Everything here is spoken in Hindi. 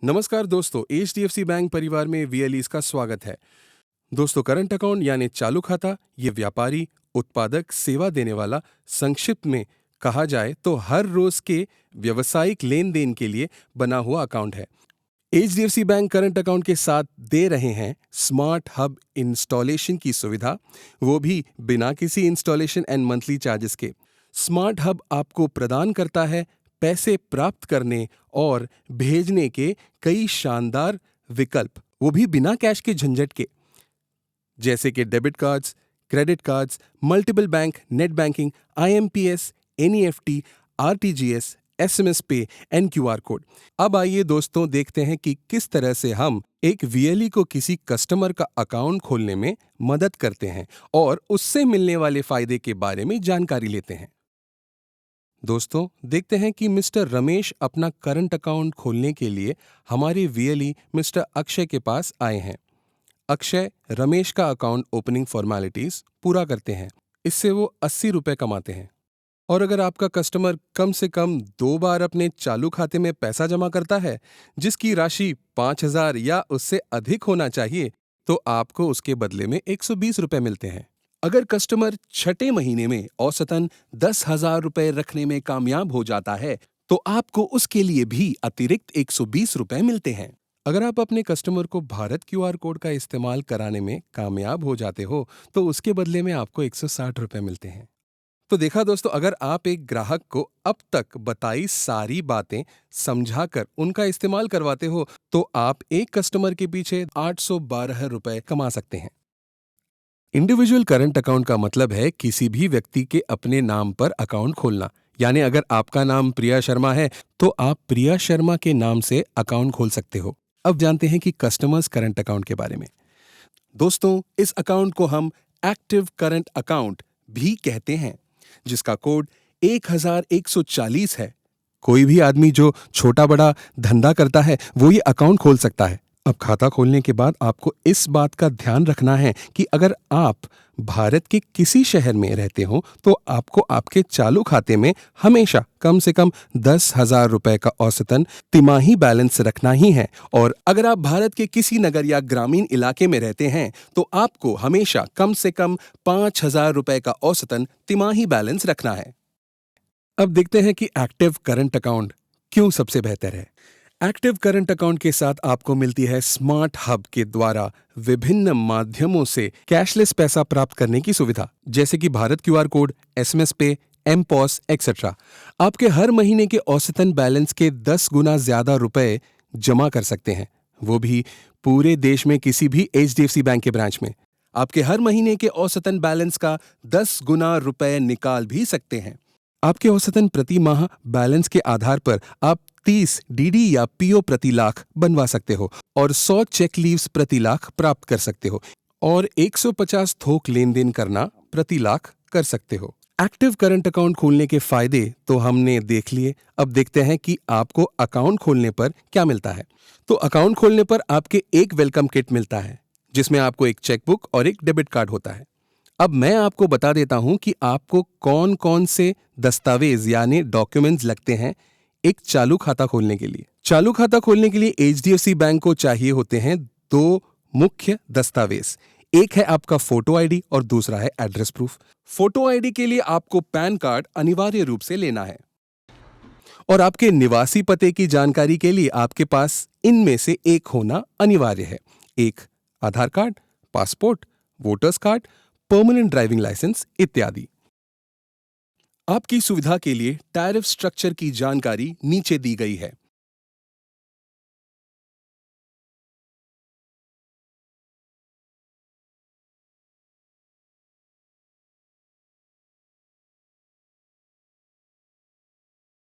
नमस्कार दोस्तों, एचडीएफसी बैंक परिवार में वीएलईज का स्वागत है। दोस्तों, करंट अकाउंट यानी चालू खाता ये व्यापारी, उत्पादक, सेवा देने वाला, संक्षिप्त में कहा जाए तो हर रोज के व्यवसायिक लेन देन के लिए बना हुआ अकाउंट है। एचडीएफसी बैंक करंट अकाउंट के साथ दे रहे हैं स्मार्ट हब इंस्टॉलेशन की सुविधा, वो भी बिना किसी इंस्टॉलेशन एंड मंथली चार्जेस के। स्मार्ट हब आपको प्रदान करता है पैसे प्राप्त करने और भेजने के कई शानदार विकल्प, वो भी बिना कैश के झंझट के, जैसे कि debit cards, credit cards, multiple bank, net banking, IMPS, NEFT, RTGS, SMS पे, एनक्यूआर कोड। अब आइए दोस्तों देखते हैं कि किस तरह से हम एक वीएलई को किसी कस्टमर का अकाउंट खोलने में मदद करते हैं और उससे मिलने वाले फायदे के बारे में जानकारी लेते हैं। दोस्तों, देखते हैं कि मिस्टर रमेश अपना करंट अकाउंट खोलने के लिए हमारे वीएलई मिस्टर अक्षय के पास आए हैं। अक्षय रमेश का अकाउंट ओपनिंग फॉर्मेलिटीज पूरा करते हैं। इससे वो 80 रुपए कमाते हैं। और अगर आपका कस्टमर कम से कम 2 बार अपने चालू खाते में पैसा जमा करता है, जिसकी राशि 5,000 या उससे अधिक होना चाहिए, तो आपको उसके बदले में 120 रुपए मिलते हैं। अगर कस्टमर छठे महीने में औसतन 10,000 रुपए रखने में कामयाब हो जाता है, तो आपको उसके लिए भी अतिरिक्त 120 रुपए मिलते हैं। अगर आप अपने कस्टमर को भारत क्यूआर कोड का इस्तेमाल कराने में कामयाब हो जाते हो, तो उसके बदले में आपको 160 रुपए मिलते हैं। तो देखा दोस्तों, अगर आप एक ग्राहक को अब तक बताई सारी बातें समझाकर उनका इस्तेमाल करवाते हो, तो आप एक कस्टमर के पीछे 812 रुपए कमा सकते हैं। इंडिविजुअल करंट अकाउंट का मतलब है किसी भी व्यक्ति के अपने नाम पर अकाउंट खोलना। यानी अगर आपका नाम प्रिया शर्मा है, तो आप प्रिया शर्मा के नाम से अकाउंट खोल सकते हो। अब जानते हैं कि कस्टमर्स करंट अकाउंट के बारे में। दोस्तों, इस अकाउंट को हम एक्टिव करंट अकाउंट भी कहते हैं, जिसका कोड 1140 है। कोई भी आदमी जो छोटा बड़ा धंधा करता है, वो ये अकाउंट खोल सकता है। अब खाता खोलने के बाद आपको इस बात का ध्यान रखना है कि अगर आप भारत के किसी शहर में रहते हो, तो आपको आपके चालू खाते में हमेशा कम से कम 10,000 रुपए का औसतन तिमाही बैलेंस रखना ही है। और अगर आप भारत के किसी नगर या ग्रामीण इलाके में रहते हैं, तो आपको हमेशा कम से कम 5,000 रुपए का औसतन तिमाही बैलेंस रखना है। अब देखते हैं कि एक्टिव करंट अकाउंट क्यों सबसे बेहतर है। एक्टिव करंट अकाउंट के साथ आपको मिलती है स्मार्ट हब के द्वारा विभिन्न माध्यमों से कैशलेस पैसा प्राप्त करने की सुविधा, जैसे कि भारत क्यूआर कोड, एसएमएस पे, एमपॉस एक्सेट्रा। आपके हर महीने के औसतन बैलेंस के 10 गुना ज्यादा रुपए जमा कर सकते हैं, वो भी पूरे देश में किसी भी एचडीएफसी बैंक के ब्रांच में। आपके हर महीने के औसतन बैलेंस का 10 गुना रुपए निकाल भी सकते हैं। आपके औसतन प्रति माह बैलेंस के आधार पर आप 30 डीडी या पीओ प्रति लाख बनवा सकते हो और 100 चेक लीव्स प्रति लाख प्राप्त कर सकते हो और 150 थोक लेन देन करना प्रति लाख कर सकते हो। एक्टिव करंट अकाउंट खोलने के फायदे तो हमने देख लिए। अब देखते हैं कि आपको अकाउंट खोलने पर क्या मिलता है। तो अकाउंट खोलने पर आपके एक वेलकम किट मिलता है, जिसमें आपको एक चेकबुक और एक डेबिट कार्ड होता है। अब मैं आपको बता देता हूं कि आपको कौन कौन से दस्तावेज यानी डॉक्यूमेंट्स लगते हैं एक चालू खाता खोलने के लिए। चालू खाता खोलने के लिए एचडीएफसी बैंक को चाहिए होते हैं 2 मुख्य दस्तावेज। एक है आपका फोटो आईडी और दूसरा है एड्रेस प्रूफ। फोटो आईडी के लिए आपको पैन कार्ड अनिवार्य रूप से लेना है और आपके निवासी पते की जानकारी के लिए आपके पास इनमें से एक होना अनिवार्य है। एक Aadhaar card, passport, voters card, permanent driving licence इत्यादि। आपकी सुविधा के लिए टैरिफ स्ट्रक्चर की जानकारी नीचे दी गई है।